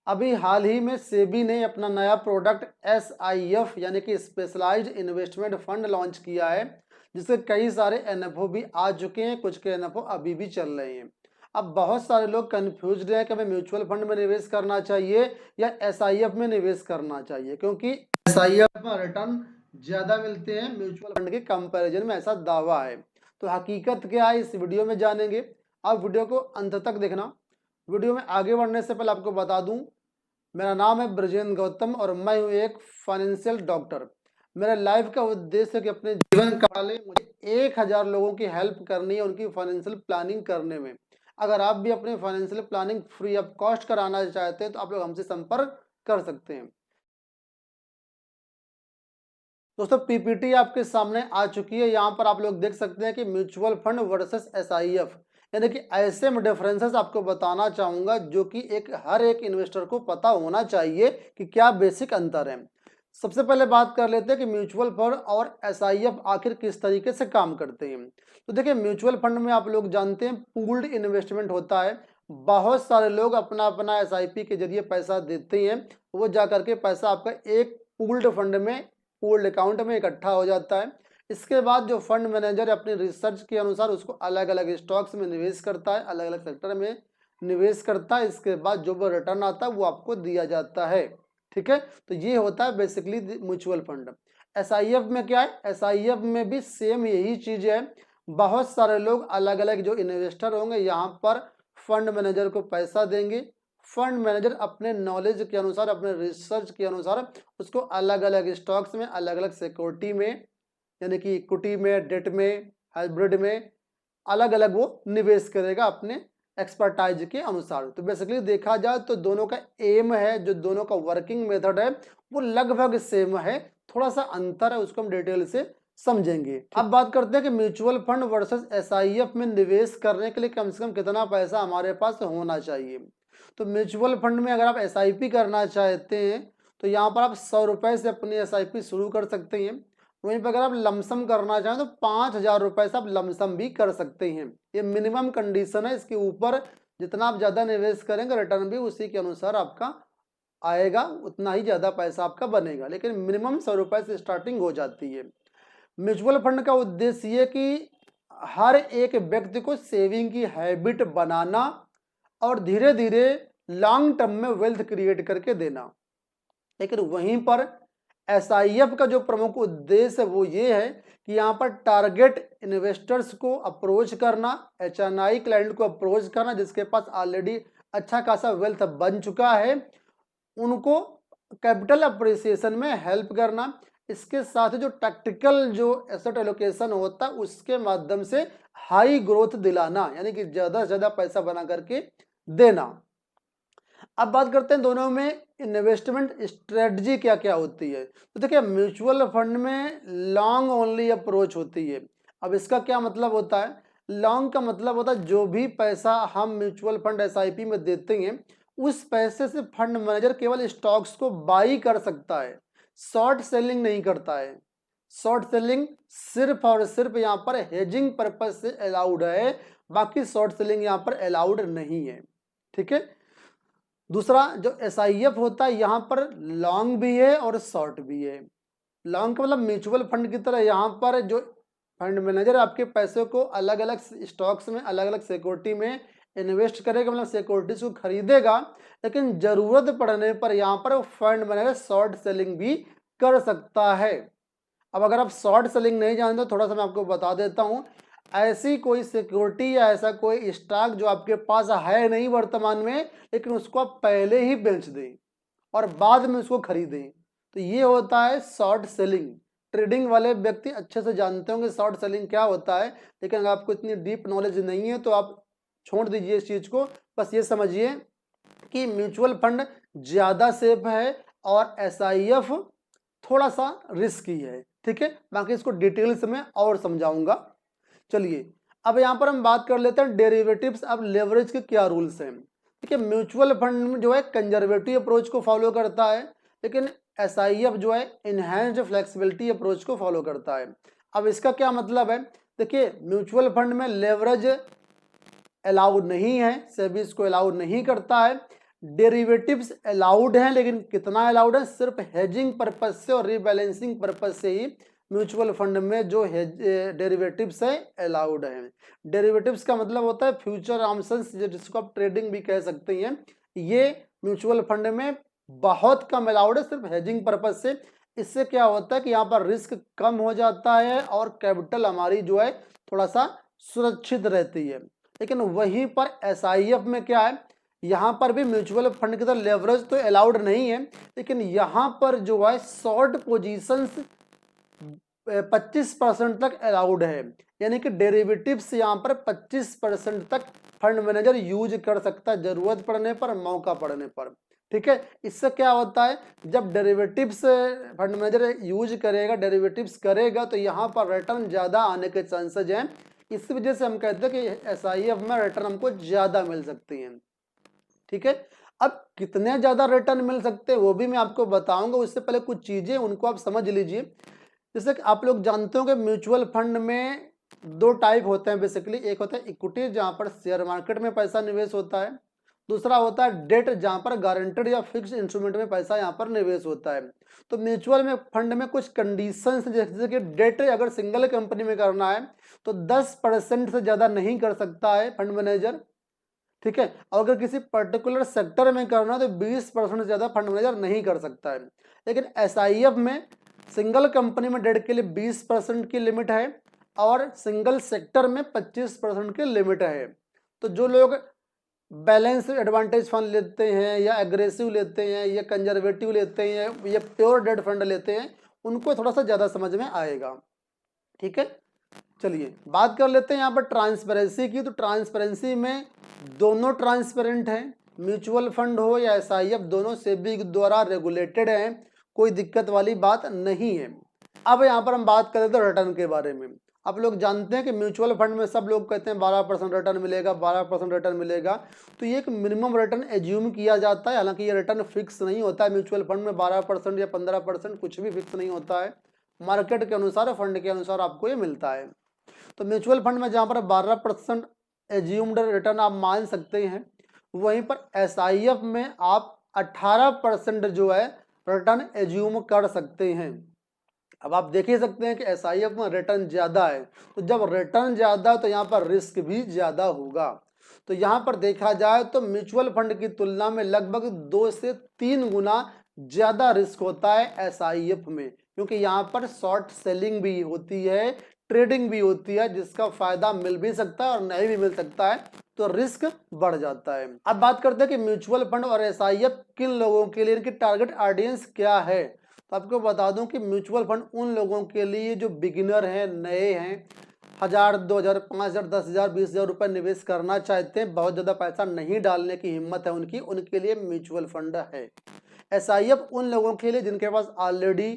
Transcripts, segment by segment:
अभी हाल ही में सेबी ने अपना नया प्रोडक्ट SIF यानी कि स्पेशलाइज्ड इन्वेस्टमेंट फंड लॉन्च किया है, जिसके कई सारे NFO भी आ चुके हैं, कुछ के NFO अभी भी चल रहे हैं। अब बहुत सारे लोग कंफ्यूज्ड हैं कि हमें म्यूचुअल फंड में निवेश करना चाहिए या SIF में निवेश करना चाहिए, क्योंकि SIF में रिटर्न ज़्यादा मिलते हैं म्यूचुअल फंड के कंपैरिजन में, ऐसा दावा है। तो हकीकत क्या है इस वीडियो में जानेंगे। आप वीडियो को अंत तक देखना। वीडियो में आगे बढ़ने से पहले आपको बता दूं, मेरा नाम है ब्रजेंद्र गौतम और मैं हूँ एक फाइनेंशियल डॉक्टर। मेरा लाइफ का उद्देश्य है कि अपने जीवन काल में मुझे 1000 लोगों की हेल्प करनी है उनकी फाइनेंशियल प्लानिंग करने में। अगर आप भी अपनी financial planning free of cost कराना चाहते हैं तो आप लोग हमसे संपर्क कर सकते हैं। दोस्तों पीपीटी आपके सामने आ चुकी है। यहाँ पर आप लोग देख सकते हैं कि म्यूचुअल फंड वर्सेस SIF, यानी कि ऐसे में डिफरेंसेस आपको बताना चाहूंगा जो कि हर एक इन्वेस्टर को पता होना चाहिए कि क्या बेसिक अंतर है। सबसे पहले बात कर लेते हैं कि म्यूचुअल फंड और SIF आखिर किस तरीके से काम करते हैं। तो देखिए, म्यूचुअल फंड में आप लोग जानते हैं पूल्ड इन्वेस्टमेंट होता है। बहुत सारे लोग अपना अपना SIP के जरिए पैसा देते हैं, वो जा करके पैसा आपका एक पूल्ड फंड में, पूल्ड अकाउंट में इकट्ठा हो जाता है। इसके बाद जो फंड मैनेजर अपनी रिसर्च के अनुसार उसको अलग अलग स्टॉक्स में निवेश करता है, अलग अलग सेक्टर में निवेश करता है। इसके बाद जो भी रिटर्न आता है वो आपको दिया जाता है। ठीक है, तो ये होता है बेसिकली म्यूचुअल फंड। SIF में क्या है, SIF में भी सेम यही चीज है। बहुत सारे लोग अलग अलग जो इन्वेस्टर होंगे यहाँ पर फंड मैनेजर को पैसा देंगे। फंड मैनेजर अपने नॉलेज के अनुसार, अपने रिसर्च के अनुसार उसको अलग अलग स्टॉक्स में, अलग अलग सिक्योरिटी में, यानी कि इक्विटी में, डेट में, हाइब्रिड में, अलग अलग वो निवेश करेगा अपने एक्सपर्टाइज के अनुसार। तो बेसिकली देखा जाए तो दोनों का एम है, जो दोनों का वर्किंग मेथड है वो लगभग सेम है, थोड़ा सा अंतर है, उसको हम डिटेल से समझेंगे। अब बात करते हैं कि म्यूचुअल फंड वर्सेस SIF में निवेश करने के लिए कम से कम कितना पैसा हमारे पास होना चाहिए। तो म्यूचुअल फंड में अगर आप SIP करना चाहते हैं तो यहाँ पर आप 100 रुपए से अपनी SIP शुरू कर सकते हैं। वहीं पर अगर आप लमसम करना चाहें तो 5000 रुपए से आप लमसम भी कर सकते हैं। ये मिनिमम कंडीशन है, इसके ऊपर जितना आप ज़्यादा निवेश करेंगे रिटर्न भी उसी के अनुसार आपका आएगा, उतना ही ज़्यादा पैसा आपका बनेगा, लेकिन मिनिमम 100 रुपए से स्टार्टिंग हो जाती है। म्यूचुअल फंड का उद्देश्य ये कि हर एक व्यक्ति को सेविंग की हैबिट बनाना और धीरे धीरे लॉन्ग टर्म में वेल्थ क्रिएट करके देना। लेकिन वहीं पर SIF का जो प्रमुख उद्देश्य है वो ये है कि यहाँ पर टारगेट इन्वेस्टर्स को अप्रोच करना, HNI क्लाइंट को अप्रोच करना जिसके पास ऑलरेडी अच्छा खासा वेल्थ बन चुका है, उनको कैपिटल अप्रिसिएशन में हेल्प करना। इसके साथ ही जो टैक्टिकल जो एसेट एलोकेशन होता है उसके माध्यम से हाई ग्रोथ दिलाना, यानी कि ज़्यादा से ज़्यादा पैसा बना करके देना। अब बात करते हैं दोनों में इन्वेस्टमेंट स्ट्रेटजी क्या क्या होती है। तो देखिए, म्यूचुअल फंड में लॉन्ग ओनली अप्रोच होती है। अब इसका क्या मतलब होता है, लॉन्ग का मतलब होता है जो भी पैसा हम म्यूचुअल फंड SIP में देते हैं उस पैसे से फंड मैनेजर केवल स्टॉक्स को बाई कर सकता है, शॉर्ट सेलिंग नहीं करता है। शॉर्ट सेलिंग सिर्फ और सिर्फ यहाँ पर हेजिंग पर्पज से अलाउड है, बाकी शॉर्ट सेलिंग यहाँ पर अलाउड नहीं है। ठीक है, दूसरा जो SIF होता है यहाँ पर लॉन्ग भी है और शॉर्ट भी है। लॉन्ग का मतलब म्यूचुअल फंड की तरह यहाँ पर जो फंड मैनेजर आपके पैसे को अलग अलग स्टॉक्स में, अलग अलग सिक्योरिटी में इन्वेस्ट करेगा, मतलब सिक्योरिटीज को खरीदेगा, लेकिन जरूरत पड़ने पर यहाँ पर फंड मैनेजर शॉर्ट सेलिंग भी कर सकता है। अब अगर आप शॉर्ट सेलिंग नहीं जानते तो थोड़ा सा मैं आपको बता देता हूँ। ऐसी कोई सिक्योरिटी या ऐसा कोई स्टॉक जो आपके पास है नहीं वर्तमान में, लेकिन उसको आप पहले ही बेच दें और बाद में उसको खरीदें, तो ये होता है शॉर्ट सेलिंग। ट्रेडिंग वाले व्यक्ति अच्छे से जानते होंगे शॉर्ट सेलिंग क्या होता है, लेकिन अगर आपको इतनी डीप नॉलेज नहीं है तो आप छोड़ दीजिए इस चीज़ को। बस ये समझिए कि म्यूचुअल फंड ज़्यादा सेफ है और SIF थोड़ा सा रिस्की है। ठीक है, बाकी इसको डिटेल्स में और समझाऊंगा। चलिए, अब यहाँ पर हम बात कर लेते हैं डेरिवेटिव्स। अब लेवरेज के क्या रूल्स हैं। ठीक है, म्यूचुअल फंड जो है कंजर्वेटिव अप्रोच को फॉलो करता है, लेकिन SIF जो है इनहैंस्ड फ्लेक्सिबिलिटी अप्रोच को फॉलो करता है। अब इसका क्या मतलब है, देखिए म्यूचुअल फंड में लेवरेज अलाउड नहीं है, सेबी इसको अलाउड नहीं करता है, डेरिवेटिव्स अलाउड हैं, लेकिन कितना अलाउड है? सिर्फ हेजिंग पर्पज से और रीबैलेंसिंग पर्पज से ही म्यूचुअल फंड में जो डेरिवेटिव्स है अलाउड है। डेरिवेटिव्स का मतलब होता है फ्यूचर ऑप्शंस, जिसको आप ट्रेडिंग भी कह सकते हैं। ये म्यूचुअल फंड में बहुत कम अलाउड है, सिर्फ हेजिंग पर्पज से। इससे क्या होता है कि यहाँ पर रिस्क कम हो जाता है और कैपिटल हमारी जो है थोड़ा सा सुरक्षित रहती है। लेकिन वहीं पर SIF में क्या है, यहाँ पर भी म्यूचुअल फंड की तरह लेवरेज तो अलाउड नहीं है, लेकिन यहाँ पर जो है शॉर्ट पोजीशंस 25% तक अलाउड है। यानी कि डेरिवेटिव्स यहाँ पर 25% तक फंड मैनेजर यूज कर सकता है, जरूरत पड़ने पर, मौका पड़ने पर। ठीक है, इससे क्या होता है, जब डेरिवेटिव्स फंड मैनेजर यूज करेगा, डेरिवेटिव्स करेगा, तो यहाँ पर रिटर्न ज्यादा आने के चांसेज हैं। इस वजह से हम कहते हैं कि SIF में रिटर्न हमको ज्यादा मिल सकती है। ठीक है, अब कितने ज्यादा रिटर्न मिल सकते हैं वो भी मैं आपको बताऊंगा। उससे पहले कुछ चीजें उनको आप समझ लीजिए। जैसे कि आप लोग जानते हो कि म्यूचुअल फंड में दो टाइप होते हैं बेसिकली। एक होता है इक्विटी, जहां पर शेयर मार्केट में पैसा निवेश होता है। दूसरा होता है डेट, जहां पर गारंटेड या फिक्स इंस्ट्रूमेंट में पैसा यहाँ पर निवेश होता है। तो म्यूचुअल में फंड में कुछ कंडीशंस, जैसे कि डेट अगर सिंगल कंपनी में करना है तो 10% से ज्यादा नहीं कर सकता है फंड मैनेजर। ठीक है, और अगर किसी पर्टिकुलर सेक्टर में करना है तो 20% से ज्यादा फंड मैनेजर नहीं कर सकता है। लेकिन SIF में सिंगल कंपनी में डेट के लिए 20% की लिमिट है और सिंगल सेक्टर में 25% की लिमिट है। तो जो लोग बैलेंस एडवांटेज फंड लेते हैं या एग्रेसिव लेते हैं या कंजर्वेटिव लेते हैं या प्योर डेट फंड लेते हैं, उनको थोड़ा सा ज्यादा समझ में आएगा। ठीक है, चलिए बात कर लेते हैं यहाँ पर ट्रांसपेरेंसी की। तो ट्रांसपेरेंसी में दोनों ट्रांसपेरेंट हैं, म्यूचुअल फंड हो या SIF, दोनों सेबी द्वारा रेगुलेटेड हैं, कोई दिक्कत वाली बात नहीं है। अब यहाँ पर हम बात कर लेते हैं रिटर्न के बारे में। आप लोग जानते हैं कि म्यूचुअल फंड में सब लोग कहते हैं 12% रिटर्न मिलेगा, 12% रिटर्न मिलेगा। तो ये एक मिनिमम रिटर्न एज्यूम किया जाता है, हालांकि ये रिटर्न फिक्स नहीं होता है। म्यूचुअल फंड में 12% या 15% कुछ भी फिक्स नहीं होता है, मार्केट के अनुसार, फंड के अनुसार आपको ये मिलता है। तो म्यूचुअल फंड में जहां पर 12% एज्यूम्ड रिटर्न आप मान सकते हैं, वहीं पर SIF में आप 18% जो है रिटर्न एज्यूम कर सकते हैं। अब आप देख ही सकते हैं कि SIF में रिटर्न ज्यादा है, तो जब रिटर्न ज्यादा है तो यहाँ पर रिस्क भी ज्यादा होगा। तो यहाँ पर देखा जाए तो म्यूचुअल फंड की तुलना में लगभग 2 से 3 गुना ज्यादा रिस्क होता है SIF में, क्योंकि यहाँ पर शॉर्ट सेलिंग भी होती है, ट्रेडिंग भी होती है, जिसका फायदा मिल भी सकता है और नहीं भी मिल सकता है, तो रिस्क बढ़ जाता है। अब बात करते हैं कि म्यूचुअल फंड और SIF किन लोगों के लिए, इनकी टारगेट ऑडियंस क्या है। तो आपको बता दूं कि म्यूचुअल फंड उन लोगों के लिए जो बिगिनर हैं, नए हैं, 1000, 2000, 5000, 10,000, 20,000 रुपए निवेश करना चाहते हैं, बहुत ज्यादा पैसा नहीं डालने की हिम्मत है उनकी, उनके लिए म्यूचुअल फंड है। SIF उन लोगों के लिए जिनके पास ऑलरेडी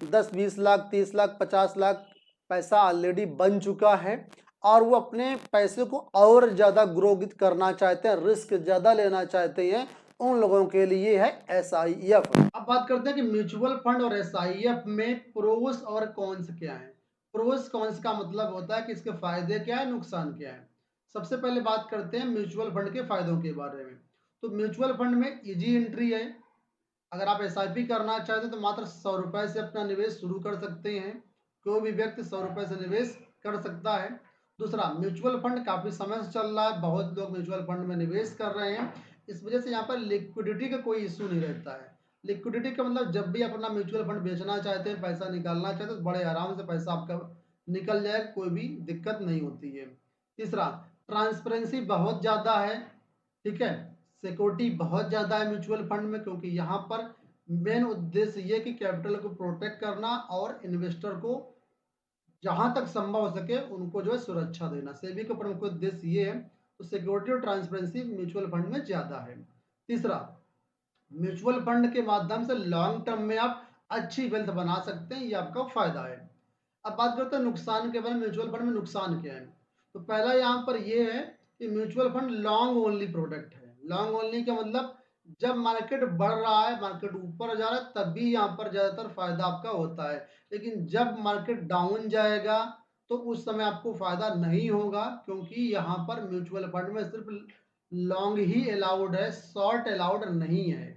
10, 20 लाख, 30 लाख, 50 लाख पैसा ऑलरेडी बन चुका है और वो अपने पैसे को और ज्यादा ग्रोथ करना चाहते हैं, रिस्क ज्यादा लेना चाहते हैं, उन लोगों के लिए है SIF। अब बात करते हैं कि म्यूचुअल फंड और SIF में प्रोस और कॉन्स क्या है। प्रोस कॉन्स का मतलब होता है कि इसके फायदे क्या है, नुकसान क्या है। सबसे पहले बात करते हैं म्यूचुअल फंड के फायदों के बारे में। तो म्यूचुअल फंड में इजी एंट्री है। अगर आप SIP करना चाहते हैं तो मात्र 100 रुपए से अपना निवेश शुरू कर सकते हैं। कोई भी व्यक्ति 100 रुपए से निवेश कर सकता है। दूसरा, म्यूचुअल फंड काफी समय से चल रहा है, बहुत लोग म्यूचुअल फंड में निवेश कर रहे हैं, इस वजह से यहाँ पर लिक्विडिटी का कोई इशू नहीं रहता है। लिक्विडिटी का मतलब जब भी अपना म्यूचुअल फंड बेचना चाहते हैं, पैसा निकालना चाहते हैं, तो बड़े आराम से पैसा आपका निकल जाएगा, कोई भी दिक्कत नहीं होती है। तीसरा, ट्रांसपेरेंसी बहुत ज्यादा है। ठीक है, सिक्योरिटी बहुत ज्यादा है म्यूचुअल फंड में, क्योंकि यहाँ पर मेन उद्देश्य ये कि कैपिटल को प्रोटेक्ट करना और इन्वेस्टर को जहां तक संभव हो सके उनको जो है सुरक्षा देना, सेबी का प्रमुख उद्देश्य ये है। तो सिक्योरिटी और ट्रांसपेरेंसी म्यूचुअल फंड में ज्यादा है। तीसरा, म्यूचुअल फंड के माध्यम से लॉन्ग टर्म में आप अच्छी वेल्थ बना सकते हैं, ये आपका फायदा है। अब बात करते हैं नुकसान के बारे में। म्यूचुअल फंड में नुकसान क्या है। तो पहला यहाँ पर ये है कि mutual fund long only product है। लॉन्ग ओनली का मतलब जब मार्केट बढ़ रहा है, मार्केट ऊपर जा रहा है, तभी यहाँ पर ज्यादातर फायदा आपका होता है। लेकिन जब मार्केट डाउन जाएगा तो उस समय आपको फायदा नहीं होगा, क्योंकि यहाँ पर म्यूचुअल फंड में सिर्फ लॉन्ग ही अलाउड है, शॉर्ट अलाउड नहीं है।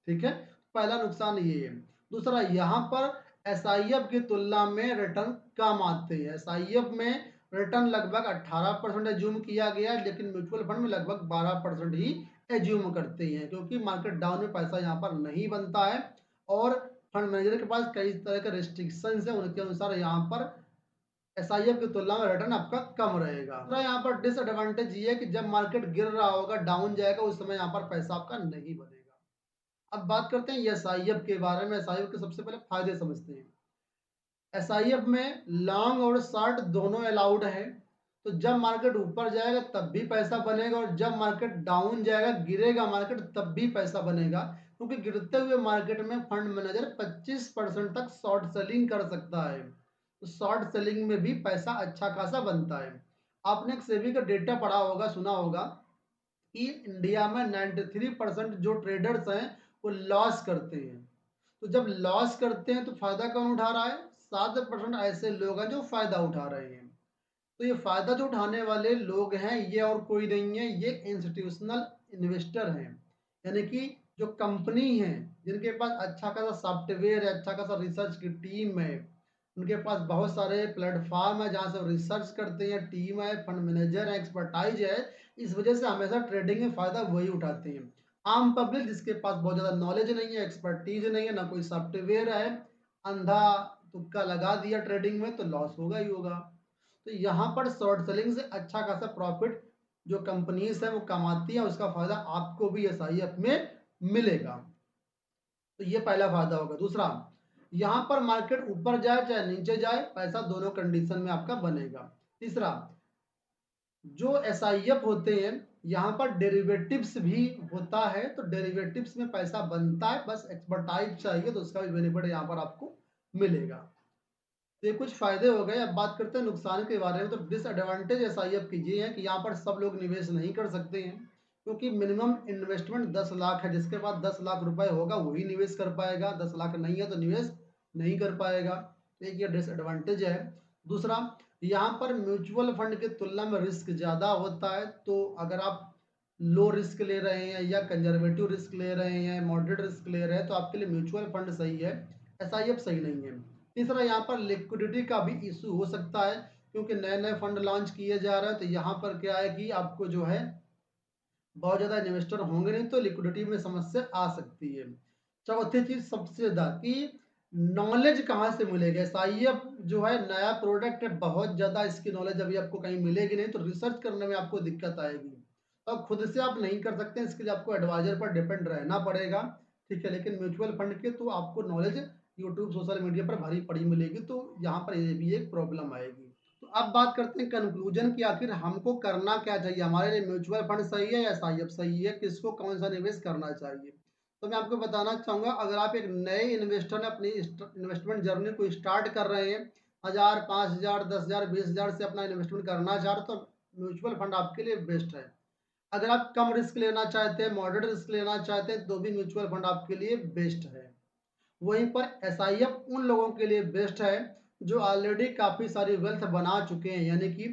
ठीक है, पहला नुकसान ये है। दूसरा, यहाँ पर एसआईएफ की तुलना में रिटर्न कम आते हैं। एसआईएफ में रिटर्न लगभग 18% एज्यूम किया गया है, लेकिन म्यूचुअल फंड में लगभग 12% ही एज्यूम करते हैं, क्योंकि मार्केट डाउन में पैसा यहाँ पर नहीं बनता है और फंड मैनेजर के पास कई तरह के रिस्ट्रिक्शंस हैं, उनके अनुसार यहाँ पर एसआईएफ की तुलना में रिटर्न आपका कम रहेगा। तो यहाँ पर डिसएडवांटेज ये है कि जब मार्केट गिर रहा होगा, डाउन जाएगा, उस समय यहाँ पर पैसा आपका नहीं बनेगा। अब बात करते हैं एसआईएफ के बारे में। एसआईएफ के सबसे पहले फायदे समझते हैं। एसआईएफ में लॉन्ग और शॉर्ट दोनों अलाउड है। तो जब मार्केट ऊपर जाएगा तब भी पैसा बनेगा, और जब मार्केट डाउन जाएगा, गिरेगा मार्केट, तब भी पैसा बनेगा, क्योंकि गिरते हुए मार्केट में फंड मैनेजर 25% तक शॉर्ट सेलिंग कर सकता है। तो शॉर्ट सेलिंग में भी पैसा अच्छा खासा बनता है। आपने एक सेबी का डेटा पढ़ा होगा, सुना होगा कि इंडिया में 93% जो ट्रेडर्स हैं वो लॉस करते हैं। तो जब लॉस करते हैं तो फायदा कौन उठा रहा है? 7% ऐसे लोग हैं जो फायदा उठा रहे हैं। तो ये फायदा जो उठाने वाले लोग हैं, ये और कोई नहीं है, ये इंस्टीट्यूशनल इन्वेस्टर हैं। यानी कि जो कंपनी है, जिनके पास अच्छा खासा सॉफ्टवेयर है, अच्छा खासा रिसर्च की टीम है, उनके पास बहुत सारे प्लेटफॉर्म है जहाँ से रिसर्च करते हैं, टीम है, फंड मैनेजर है, एक्सपर्टाइज है। इस वजह से हमेशा ट्रेडिंग में फायदा वही उठाते हैं। आम पब्लिक जिसके पास बहुत ज़्यादा नॉलेज नहीं है, एक्सपर्टीज नहीं है, ना कोई सॉफ्टवेयर है, अंधा तुक्का लगा दिया ट्रेडिंग में, तो लॉस होगा ही होगा। तो यहाँ पर शॉर्ट सेलिंग से अच्छा खासा प्रॉफिट जो कंपनीज है वो कमाती है, उसका फायदा आपको भी एसआईएफ में मिलेगा। तो ये पहला फायदा होगा। दूसरा, यहाँ पर मार्केट ऊपर जाए चाहे नीचे जाए, पैसा दोनों कंडीशन में आपका बनेगा। तीसरा, जो एसआईएफ होते हैं, यहाँ पर डेरिवेटिव्स भी होता है, तो डेरिवेटिव्स में पैसा बनता है, बस एक्सपर्टाइज चाहिए तो उसका भी बेनिफिट यहाँ पर आपको मिलेगा। तो ये कुछ फायदे हो गए। अब बात करते हैं नुकसान के बारे में। तो डिसएडवांटेज एसआईएफ की ये है कि यहाँ पर सब लोग निवेश नहीं कर सकते हैं, क्योंकि मिनिमम इन्वेस्टमेंट 10 लाख है। जिसके पास 10 लाख रुपए होगा वही निवेश कर पाएगा, 10 लाख नहीं है तो निवेश नहीं कर पाएगा। तो एक ये डिसएडवांटेज है। दूसरा, यहाँ पर म्यूचुअल फंड की तुलना में रिस्क ज़्यादा होता है। तो अगर आप लो रिस्क ले रहे हैं या कंजर्वेटिव रिस्क ले रहे हैं, मॉडरेट रिस्क ले रहे हैं, तो आपके लिए म्यूचुअल फंड सही है, एसआईएफ सही नहीं है। तीसरा, यहाँ पर लिक्विडिटी का भी इशू हो सकता है, क्योंकि नए नए फंड लॉन्च किए जा रहे हैं। तो यहाँ पर क्या है कि आपको जो है बहुत ज़्यादा इन्वेस्टर होंगे नहीं, तो लिक्विडिटी में समस्या आ सकती है। चौथी चीज़ सबसे ज़्यादा कि नॉलेज कहाँ से मिलेगा। एसआईएफ जो है नया प्रोडक्ट है, बहुत ज़्यादा इसकी नॉलेज अभी आपको कहीं मिलेगी नहीं, तो रिसर्च करने में आपको दिक्कत आएगी। तो खुद से आप नहीं कर सकते, इसके लिए आपको एडवाइजर पर डिपेंड रहना पड़ेगा। ठीक है, लेकिन म्यूचुअल फंड के तो आपको नॉलेज यूट्यूब सोशल मीडिया पर भरी पड़ी मिलेगी, तो यहाँ पर ये भी एक प्रॉब्लम आएगी। तो अब बात करते हैं कंक्लूजन की, आखिर हमको करना क्या चाहिए, हमारे लिए म्यूचुअल फंड सही है या एसआईएफ सही है, किसको कौन सा निवेश करना चाहिए। तो मैं आपको बताना चाहूँगा, अगर आप एक नए इन्वेस्टर अपनी इन्वेस्टमेंट जर्नी को स्टार्ट कर रहे हैं, 1000, 5000, 10,000, 20,000 से अपना इन्वेस्टमेंट करना चाह रहे हो, तो म्यूचुअल फंड आपके लिए बेस्ट है। अगर आप कम रिस्क लेना चाहते हैं, मॉडरेट रिस्क लेना चाहते हैं, तो भी म्यूचुअल फंड आपके लिए बेस्ट है। वहीं पर एसआईएफ उन लोगों के लिए बेस्ट है जो ऑलरेडी काफ़ी सारी वेल्थ बना चुके हैं, यानी कि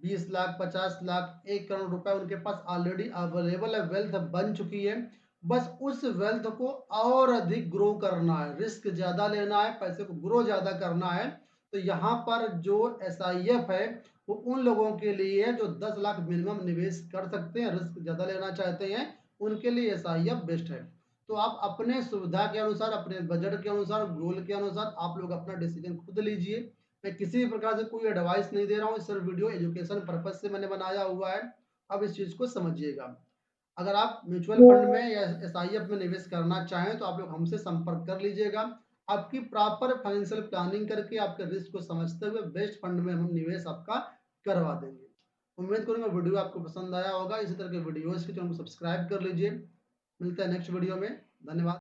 20 लाख, 50 लाख, 1 करोड़ रुपए उनके पास ऑलरेडी अवेलेबल है, वेल्थ बन चुकी है। बस उस वेल्थ को और अधिक ग्रो करना है, रिस्क ज़्यादा लेना है, पैसे को ग्रो ज़्यादा करना है। तो यहाँ पर जो एसआईएफ है वो उन लोगों के लिए है जो 10 लाख मिनिमम निवेश कर सकते हैं, रिस्क ज़्यादा लेना चाहते हैं, उनके लिए एसआईएफ बेस्ट है। तो आप अपने सुविधा के अनुसार, अपने बजट के अनुसार, गोल के अनुसार आप लोग अपना डिसीजन खुद लीजिए। मैं किसी भी प्रकार से कोई एडवाइस नहीं दे रहा हूँ, सिर्फ वीडियो एजुकेशन पर्पज से मैंने बनाया हुआ है। अब इस चीज़ को समझिएगा। अगर आप म्यूचुअल फंड में या एसआईएफ में निवेश करना चाहें तो आप लोग हमसे संपर्क कर लीजिएगा। आपकी प्रॉपर फाइनेंशियल प्लानिंग करके आपके रिस्क को समझते हुए बेस्ट फंड में हम निवेश आपका करवा देंगे। उम्मीद करूंगा वीडियो आपको पसंद आया होगा। इसी तरह के वीडियोस के चैनल को सब्सक्राइब कर लीजिए। मिलते हैं नेक्स्ट वीडियो में। धन्यवाद।